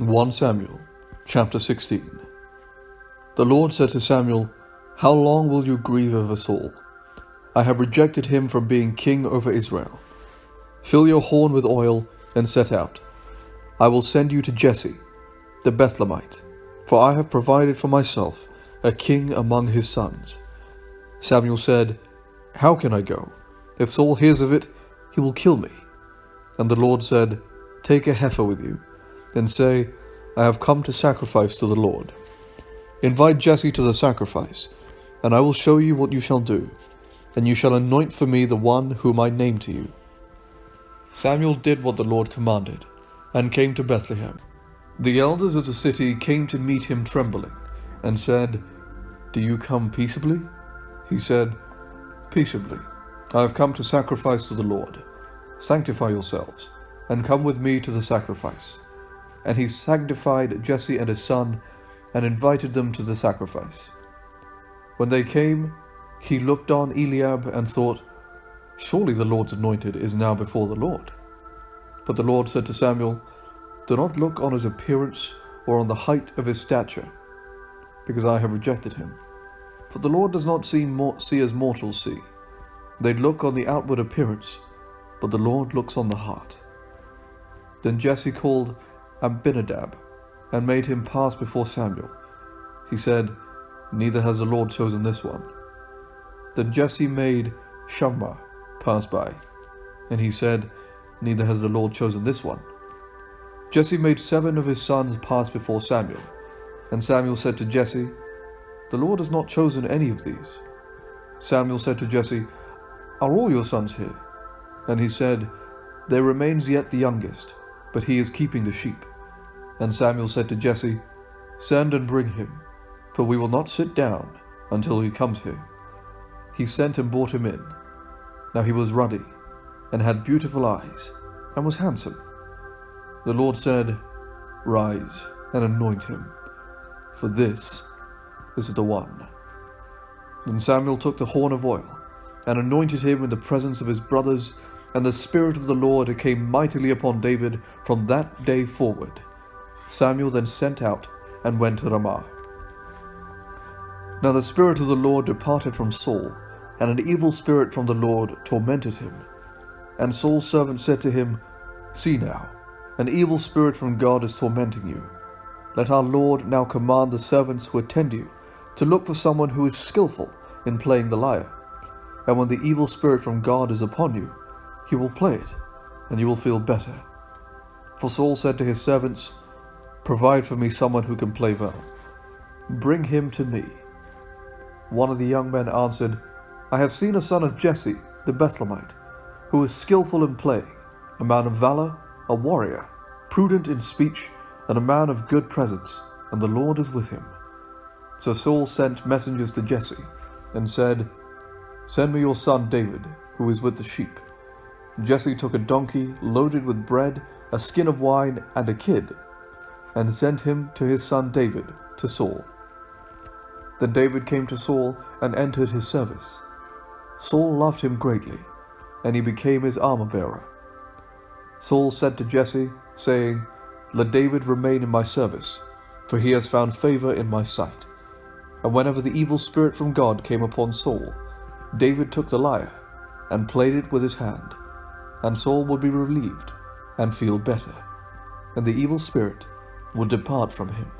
1 Samuel, chapter 16. The Lord said to Samuel, "How long will you grieve over Saul? I have rejected him from being king over Israel. Fill your horn with oil and set out. I will send you to Jesse, the Bethlehemite, for I have provided for myself a king among his sons." Samuel said, "How can I go? If Saul hears of it, he will kill me." And the Lord said, "Take a heifer with you, and say, I have come to sacrifice to the Lord. Invite Jesse to the sacrifice, and I will show you what you shall do, and you shall anoint for me the one whom I name to you." Samuel did what the Lord commanded, and came to Bethlehem. The elders of the city came to meet him trembling, and said, "Do you come peaceably?" He said, "Peaceably. I have come to sacrifice to the Lord. Sanctify yourselves, and come with me to the sacrifice." And he sanctified Jesse and his son, and invited them to the sacrifice. When they came, he looked on Eliab and thought, "Surely the Lord's anointed is now before the Lord." But the Lord said to Samuel, "Do not look on his appearance or on the height of his stature, because I have rejected him. For the Lord does not see as mortals see. They look on the outward appearance, but the Lord looks on the heart." Then Jesse called Abinadab, and made him pass before Samuel. He said, "Neither has the Lord chosen this one." Then Jesse made Shammah pass by, and he said, "Neither has the Lord chosen this one." Jesse made 7 of his sons pass before Samuel, and Samuel said to Jesse, "The Lord has not chosen any of these." Samuel said to Jesse, "Are all your sons here?" And he said, "There remains yet the youngest, but he is keeping the sheep." And Samuel said to Jesse, "Send and bring him, for we will not sit down until he comes here." He sent and brought him in. Now he was ruddy, and had beautiful eyes, and was handsome. The Lord said, "Rise and anoint him, for this is the one." Then Samuel took the horn of oil, and anointed him in the presence of his brothers, and the Spirit of the Lord came mightily upon David from that day forward. Samuel then sent out and went to Ramah. Now the Spirit of the Lord departed from Saul, and an evil spirit from the Lord tormented him. And Saul's servant said to him, "See now, an evil spirit from God is tormenting you. Let our Lord now command the servants who attend you to look for someone who is skillful in playing the lyre. And when the evil spirit from God is upon you, he will play it, and you will feel better." For Saul said to his servants, "Provide for me someone who can play well. Bring him to me." One of the young men answered, "I have seen a son of Jesse, the Bethlehemite, who is skillful in playing, a man of valor, a warrior, prudent in speech, and a man of good presence, and the Lord is with him." So Saul sent messengers to Jesse, and said, "Send me your son David, who is with the sheep." Jesse took a donkey loaded with bread, a skin of wine, and a kid, and sent him to his son David to Saul. Then David came to Saul and entered his service. Saul loved him greatly, and he became his armor-bearer. Saul said to Jesse, saying, "Let David remain in my service, for he has found favor in my sight." And whenever the evil spirit from God came upon Saul, David took the lyre and played it with his hand, and Saul would be relieved and feel better, and the evil spirit would depart from him.